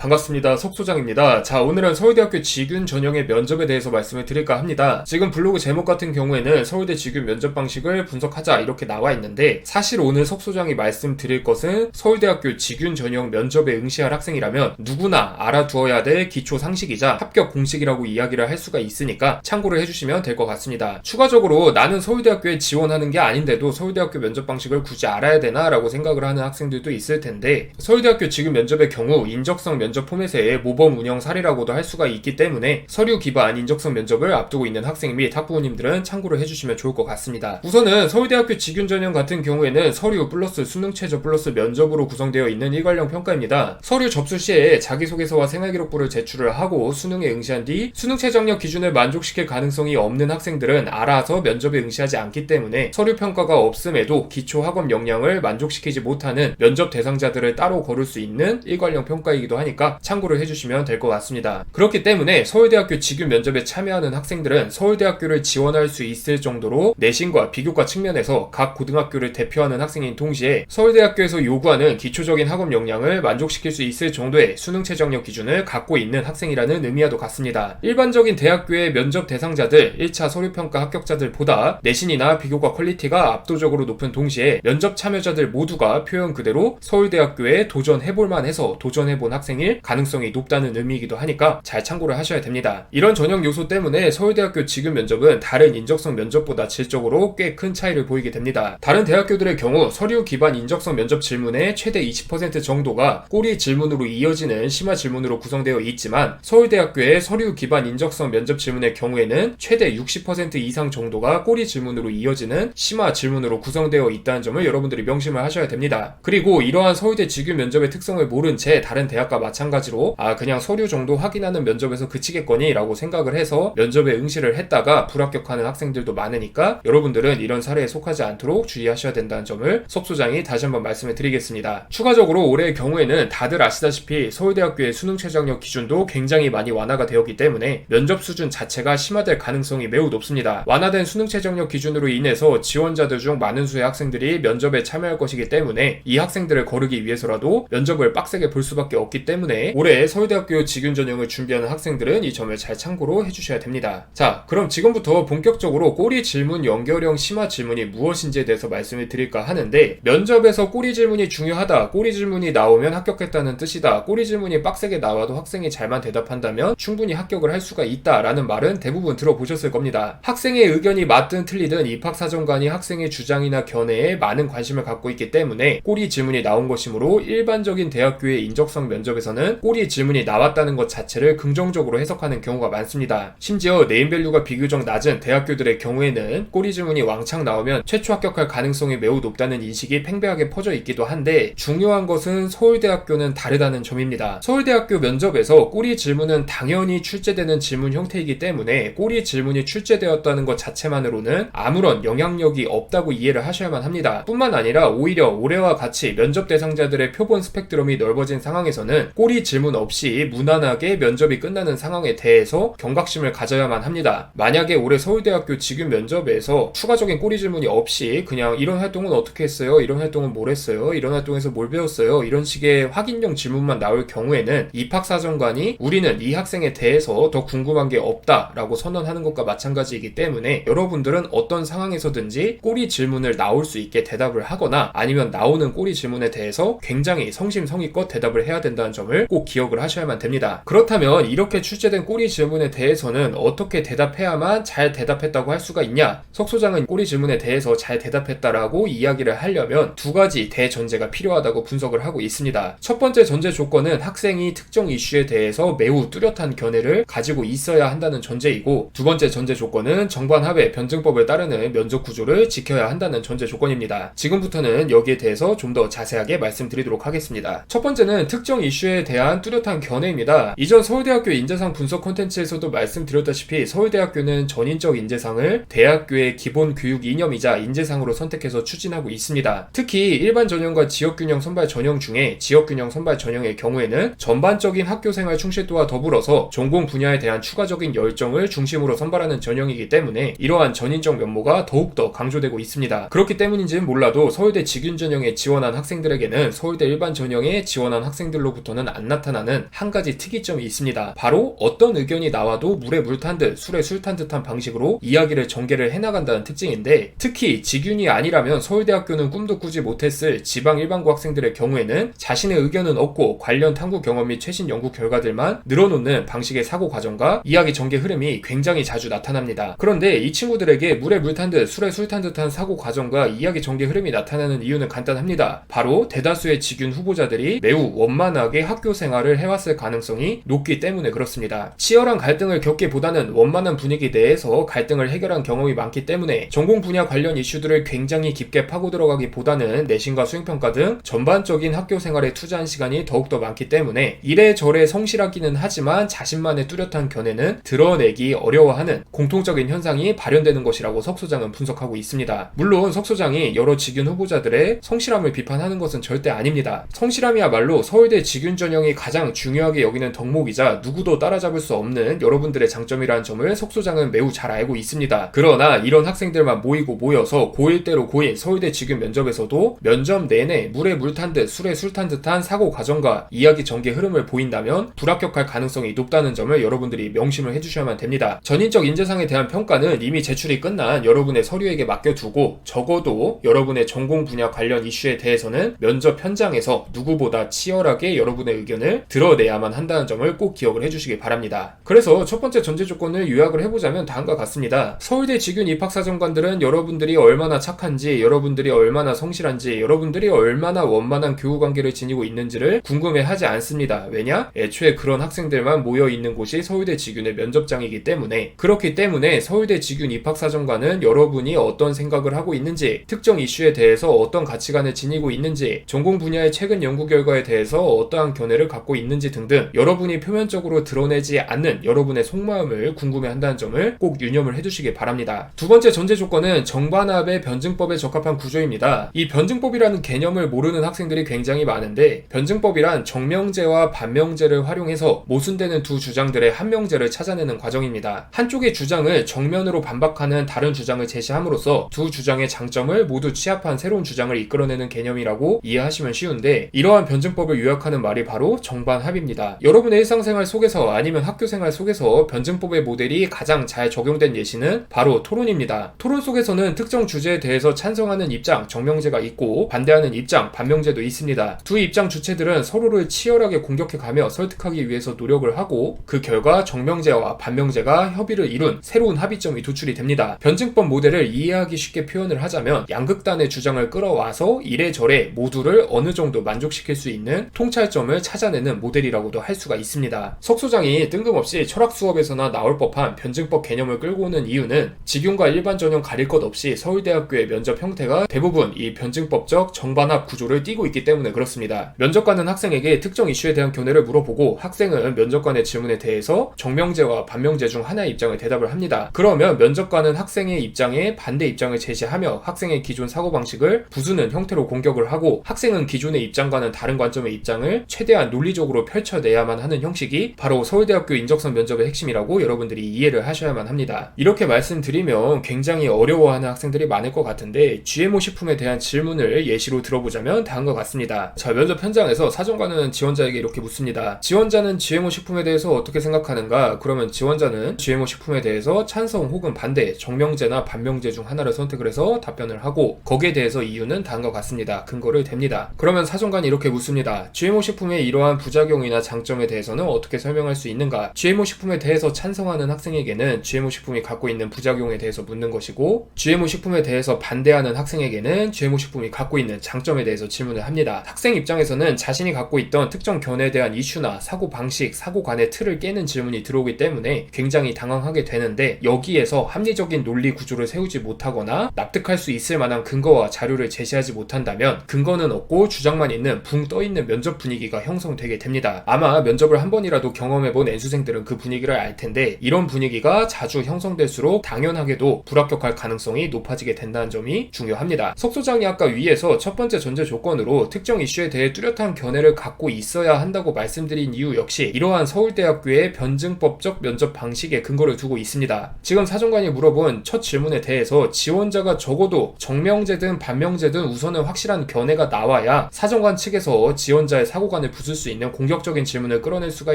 반갑습니다. 석소장입니다. 자, 오늘은 서울대학교 직윤 전형의 면접에 대해서 말씀을 드릴까 합니다. 지금 블로그 제목 같은 경우에는 서울대 직윤 면접 방식을 분석하자 이렇게 나와 있는데, 사실 오늘 석소장이 말씀드릴 것은 서울대학교 직윤 전형 면접에 응시할 학생이라면 누구나 알아두어야 될 기초 상식이자 합격 공식이라고 이야기를 할 수가 있으니까 참고를 해주시면 될 것 같습니다. 추가적으로 나는 서울대학교에 지원하는 게 아닌데도 서울대학교 면접 방식을 굳이 알아야 되나 라고 생각을 하는 학생들도 있을 텐데, 서울대학교 직윤 면접의 경우 인적성 면접 포맷의 모범 운영 사례라고도 할 수가 있기 때문에 서류 기반 인적성 면접을 앞두고 있는 학생 및 학부모님들은 참고를 해주시면 좋을 것 같습니다. 우선은 서울대학교 직윤 전형 같은 경우에는 서류 플러스 수능 최저 플러스 면접으로 구성되어 있는 일괄형 평가입니다. 서류 접수 시에 자기소개서와 생활기록부를 제출을 하고 수능에 응시한 뒤 수능 최저학력 기준을 만족시킬 가능성이 없는 학생들은 알아서 면접에 응시하지 않기 때문에 서류 평가가 없음에도 기초 학업 역량을 만족시키지 못하는 면접 대상자들을 따로 거를 수 있는 일괄형 평가이기도 하니까 참고를 해주시면 될 것 같습니다. 그렇기 때문에 서울대학교 직윤 면접에 참여하는 학생들은 서울대학교를 지원할 수 있을 정도로 내신과 비교과 측면에서 각 고등학교를 대표하는 학생인 동시에 서울대학교에서 요구하는 기초적인 학업 역량을 만족시킬 수 있을 정도의 수능 최저학력 기준을 갖고 있는 학생이라는 의미와도 같습니다. 일반적인 대학교의 면접 대상자들 1차 서류평가 합격자들보다 내신이나 비교과 퀄리티가 압도적으로 높은 동시에 면접 참여자들 모두가 표현 그대로 서울대학교에 도전해볼만 해서 도전해본 학생일 가능성이 높다는 의미이기도 하니까 잘 참고를 하셔야 됩니다. 이런 전형 요소 때문에 서울대학교 직윤 면접은 다른 인적성 면접보다 질적으로 꽤 큰 차이를 보이게 됩니다. 다른 대학교들의 경우 서류 기반 인적성 면접 질문의 최대 20% 정도가 꼬리 질문으로 이어지는 심화 질문으로 구성되어 있지만, 서울대학교의 서류 기반 인적성 면접 질문의 경우에는 최대 60% 이상 정도가 꼬리 질문으로 이어지는 심화 질문으로 구성되어 있다는 점을 여러분들이 명심을 하셔야 됩니다. 그리고 이러한 서울대 직윤 면접의 특성을 모른 채 다른 대학과 마찬가지로 그냥 서류 정도 확인하는 면접에서 그치겠거니 라고 생각을 해서 면접에 응시를 했다가 불합격하는 학생들도 많으니까 여러분들은 이런 사례에 속하지 않도록 주의하셔야 된다는 점을 석소장이 다시 한번 말씀을 드리겠습니다. 추가적으로 올해의 경우에는 다들 아시다시피 서울대학교의 수능 최저학력 기준도 굉장히 많이 완화가 되었기 때문에 면접 수준 자체가 심화될 가능성이 매우 높습니다. 완화된 수능 최저학력 기준으로 인해서 지원자들 중 많은 수의 학생들이 면접에 참여할 것이기 때문에 이 학생들을 거르기 위해서라도 면접을 빡세게 볼 수밖에 없기 때문에 올해 서울대학교 직윤 전형을 준비하는 학생들은 이 점을 잘 참고로 해주셔야 됩니다. 자, 그럼 지금부터 본격적으로 꼬리 질문 연결형 심화 질문이 무엇인지에 대해서 말씀을 드릴까 하는데, 면접에서 꼬리 질문이 중요하다, 꼬리 질문이 나오면 합격했다는 뜻이다, 꼬리 질문이 빡세게 나와도 학생이 잘만 대답한다면 충분히 합격을 할 수가 있다 라는 말은 대부분 들어보셨을 겁니다. 학생의 의견이 맞든 틀리든 입학사정관이 학생의 주장이나 견해에 많은 관심을 갖고 있기 때문에 꼬리 질문이 나온 것이므로 일반적인 대학교의 인적성 면접에서는 꼬리 질문이 나왔다는 것 자체를 긍정적으로 해석하는 경우가 많습니다. 심지어 네임밸류가 비교적 낮은 대학교들의 경우에는 꼬리 질문이 왕창 나오면 최초 합격할 가능성이 매우 높다는 인식이 팽배하게 퍼져 있기도 한데, 중요한 것은 서울대학교는 다르다는 점입니다. 서울대학교 면접에서 꼬리 질문은 당연히 출제되는 질문 형태이기 때문에 꼬리 질문이 출제되었다는 것 자체만으로는 아무런 영향력이 없다고 이해를 하셔야만 합니다. 뿐만 아니라 오히려 올해와 같이 면접 대상자들의 표본 스펙트럼이 넓어진 상황에서는 꼬리 질문 없이 무난하게 면접이 끝나는 상황에 대해서 경각심을 가져야만 합니다. 만약에 올해 서울대학교 직윤 면접에서 추가적인 꼬리 질문이 없이 그냥 이런 활동은 어떻게 했어요? 이런 활동은 뭘 했어요? 이런 활동에서 뭘 배웠어요? 이런 식의 확인형 질문만 나올 경우에는 입학사정관이 우리는 이 학생에 대해서 더 궁금한 게 없다라고 선언하는 것과 마찬가지이기 때문에 여러분들은 어떤 상황에서든지 꼬리 질문을 나올 수 있게 대답을 하거나 아니면 나오는 꼬리 질문에 대해서 굉장히 성심성의껏 대답을 해야 된다는 점을 꼭 기억을 하셔야만 됩니다. 그렇다면 이렇게 출제된 꼬리 질문에 대해서는 어떻게 대답해야만 잘 대답했다고 할 수가 있냐? 석소장은 꼬리 질문에 대해서 잘 대답했다라고 이야기를 하려면 두 가지 대전제가 필요하다고 분석을 하고 있습니다. 첫 번째 전제 조건은 학생이 특정 이슈에 대해서 매우 뚜렷한 견해를 가지고 있어야 한다는 전제이고, 두 번째 전제 조건은 정관합의 변증법을 따르는 면접 구조를 지켜야 한다는 전제 조건입니다. 지금부터는 여기에 대해서 좀 더 자세하게 말씀드리도록 하겠습니다. 첫 번째는 특정 이슈에 대한 뚜렷한 견해입니다. 이전 서울대학교 인재상 분석 콘텐츠에서도 말씀드렸다시피 서울대학교는 전인적 인재상을 대학교의 기본 교육 이념이자 인재상으로 선택해서 추진하고 있습니다. 특히 일반 전형과 지역균형 선발 전형 중에 지역균형 선발 전형의 경우에는 전반적인 학교생활 충실도와 더불어서 전공 분야에 대한 추가적인 열정을 중심으로 선발하는 전형이기 때문에 이러한 전인적 면모가 더욱더 강조되고 있습니다. 그렇기 때문인지는 몰라도 서울대 직윤 전형에 지원한 학생들에게는 서울대 일반 전형에 지원한 학생들로부터는 안 나타나는 한 가지 특이점이 있습니다. 바로 어떤 의견이 나와도 물에 물 탄 듯 술에 술 탄 듯한 방식으로 이야기를 전개를 해나간다는 특징인데, 특히 직윤이 아니라면 서울대학교는 꿈도 꾸지 못했을 지방 일반고 학생들의 경우에는 자신의 의견은 없고 관련 탐구 경험 및 최신 연구 결과들만 늘어놓는 방식의 사고 과정과 이야기 전개 흐름이 굉장히 자주 나타납니다. 그런데 이 친구들에게 물에 물 탄 듯 술에 술 탄 듯한 사고 과정과 이야기 전개 흐름이 나타나는 이유는 간단합니다. 바로 대다수의 직윤 후보자들이 매우 원만하게 학교 생활을 해왔을 가능성이 높기 때문에 그렇습니다. 치열한 갈등을 겪기보다는 원만한 분위기 내에서 갈등을 해결한 경험이 많기 때문에 전공 분야 관련 이슈들을 굉장히 깊게 파고 들어가기보다는 내신과 수행평가 등 전반적인 학교 생활에 투자한 시간이 더욱더 많기 때문에 이래저래 성실하기는 하지만 자신만의 뚜렷한 견해는 드러내기 어려워하는 공통적인 현상이 발현되는 것이라고 석 소장은 분석하고 있습니다. 물론 석 소장이 여러 직윤 후보자들의 성실함을 비판하는 것은 절대 아닙니다. 성실함이야말로 서울대 직윤 전형이 가장 중요하게 여기는 덕목이자 누구도 따라잡을 수 없는 여러분들의 장점이라는 점을 석 소장은 매우 잘 알고 있습니다. 그러나 이런 학생들만 모여서 고1 대로 고인 서울대 직윤 면접에서도 면접 내내 물에 물 탄 듯 술에 술 탄 듯한 사고 과정과 이야기 전개 흐름을 보인다면 불합격할 가능성이 높다는 점을 여러분들이 명심을 해주셔야만 됩니다. 전인적 인재상에 대한 평가는 이미 제출이 끝난 여러분의 서류에게 맡겨두고 적어도 여러분의 전공 분야 관련 이슈에 대해서는 면접 현장에서 누구보다 치열하게 여러분의 의견을 드러내야만 한다는 점을 꼭 기억을 해주시기 바랍니다. 그래서 첫 번째 전제 조건을 요약을 해보자면 다음과 같습니다. 서울대 직윤 입학사정관들은 여러분들이 얼마나 착한지, 여러분들이 얼마나 성실한지, 여러분들이 얼마나 원만한 교우관계를 지니고 있는지를 궁금해하지 않습니다. 왜냐? 애초에 그런 학생들만 모여있는 곳이 서울대 직윤의 면접장이기 때문에. 그렇기 때문에 서울대 직윤 입학사정관은 여러분이 어떤 생각을 하고 있는지, 특정 이슈에 대해서 어떤 가치관을 지니고 있는지, 전공 분야의 최근 연구 결과에 대해서 어떠한 견해를 갖고 있는지 등등 여러분이 표면적으로 드러내지 않는 여러분의 속마음을 궁금해한다는 점을 꼭 유념을 해두시기 바랍니다. 두 번째 전제 조건은 정반합의 변증법에 적합한 구조입니다. 이 변증법이라는 개념을 모르는 학생들이 굉장히 많은데, 변증법이란 정명제와 반명제를 활용해서 모순되는 두 주장들의 한명제를 찾아내는 과정입니다. 한쪽의 주장을 정면으로 반박하는 다른 주장을 제시함으로써 두 주장의 장점을 모두 취합한 새로운 주장을 이끌어내는 개념이라고 이해하시면 쉬운데, 이러한 변증법을 요약하는 말이 바로 정반합입니다. 여러분의 일상생활 속에서 아니면 학교생활 속에서 변증법의 모델이 가장 잘 적용된 예시는 바로 토론입니다. 토론 속에서는 특정 주제에 대해서 찬성하는 입장, 정명제가 있고 반대하는 입장, 반명제도 있습니다. 두 입장 주체들은 서로를 치열하게 공격해가며 설득하기 위해서 노력을 하고 그 결과 정명제와 반명제가 협의를 이룬 새로운 합의점이 도출이 됩니다. 변증법 모델을 이해하기 쉽게 표현을 하자면 양극단의 주장을 끌어와서 이래저래 모두를 어느 정도 만족시킬 수 있는 통찰점을 찾아내는 모델이라고도 할 수가 있습니다. 석 소장이 뜬금없이 철학 수업에서나 나올 법한 변증법 개념을 끌고 오는 이유는 직윤과 일반 전형 가릴 것 없이 서울대학교의 면접 형태가 대부분 이 변증법적 정반합 구조를 띠고 있기 때문에 그렇습니다. 면접관은 학생에게 특정 이슈에 대한 견해를 물어보고 학생은 면접관의 질문에 대해서 정명제와 반명제 중 하나의 입장을 대답을 합니다. 그러면 면접관은 학생의 입장에 반대 입장을 제시하며 학생의 기존 사고방식을 부수는 형태로 공격을 하고, 학생은 기존의 입장과는 다른 관점의 입장을 최대한 논리적으로 펼쳐내야만 하는 형식이 바로 서울대학교 인적성 면접의 핵심이라고 여러분들이 이해를 하셔야만 합니다. 이렇게 말씀드리면 굉장히 어려워하는 학생들이 많을 것 같은데, GMO 식품에 대한 질문을 예시로 들어보자면 다음과 같습니다. 자, 면접 현장에서 사정관은 지원자에게 이렇게 묻습니다. 지원자는 GMO 식품에 대해서 어떻게 생각하는가? 그러면 지원자는 GMO 식품에 대해서 찬성 혹은 반대, 정명제나 반명제 중 하나를 선택을 해서 답변을 하고, 거기에 대해서 이유는 다음과 같습니다. 근거를 댑니다. 그러면 사정관이 이렇게 묻습니다. GMO 식품의 이러한 부작용이나 장점에 대해서는 어떻게 설명할 수 있는가? GMO 식품에 대해서 찬성하는 학생에게는 GMO 식품이 갖고 있는 부작용에 대해서 묻는 것이고, GMO 식품에 대해서 반대하는 학생에게는 GMO 식품이 갖고 있는 장점에 대해서 질문을 합니다. 학생 입장에서는 자신이 갖고 있던 특정 견해에 대한 이슈나 사고 방식, 사고관의 틀을 깨는 질문이 들어오기 때문에 굉장히 당황하게 되는데, 여기에서 합리적인 논리 구조를 세우지 못하거나 납득할 수 있을 만한 근거와 자료를 제시하지 못한다면 근거는 없고 주장만 있는 붕 떠있는 면접 분위기가 형성되게 됩니다. 아마 면접을 한 번이라도 경험해본 N수생들은 그 분위기를 알 텐데, 이런 분위기가 자주 형성될수록 당연하게도 불합격할 가능성이 높아지게 된다는 점이 중요합니다. 석 소장이 아까 위에서 첫 번째 전제 조건으로 특정 이슈에 대해 뚜렷한 견해를 갖고 있어야 한다고 말씀드린 이유 역시 이러한 서울대학교의 변증법적 면접 방식에 근거를 두고 있습니다. 지금 사정관이 물어본 첫 질문에 대해서 지원자가 적어도 정명제든 반명제든 우선은 확실한 견해가 나와야 사정관 측에서 지원자의 사고관을 부술 수 있는 공격적인 질문을 끌어낼 수가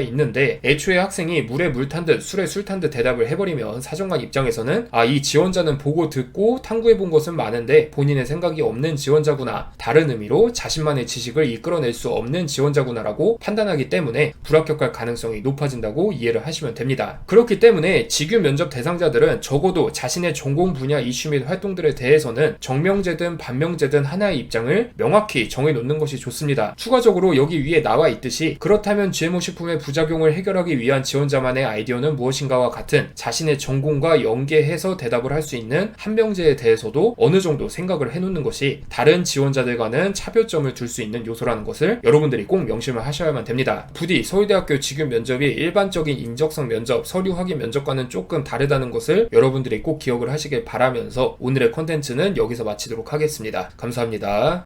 있는데, 애초에 학생이 물에 물 탄 듯 술에 술 탄 듯 대답을 해버리면 사정관 입장에서는 이 지원자는 보고 듣고 탐구해본 것은 많은데 본인의 생각이 없는 지원자구나, 다른 의미로 자신만의 지식을 이끌어낼 수 없는 지원자구나 라고 판단하기 때문에 불합격할 가능성이 높아진다고 이해를 하시면 됩니다. 그렇기 때문에 직유 면접 대상자들은 적어도 자신의 전공 분야 이슈 및 활동들에 대해서는 정명제든 반명제든 하나의 입장을 명확히 정해놓는 것이 좋습니다. 추가적으로 여기 위에 나와 있듯이 그렇다면 GMO 식품의 부작용을 해결하기 위한 지원자만의 아이디어는 무엇인가와 같은 자신의 전공과 연계해서 대답을 할 수 있는 한 명제에 대해서도 어느 정도 생각을 해놓는 것이 다른 지원자들과는 차별점을 둘 수 있는 요소라는 것을 여러분들이 꼭 명심을 하셔야만 됩니다. 부디 서울대학교 직유 면접이 일반적인 인적성 면접, 서류 확인 면접과는 조금 다르다는 것을 여러분들이 꼭 기억을 하시길 바라면서 오늘의 컨텐츠는 여기서 마치도록 하겠습니다. 감사합니다.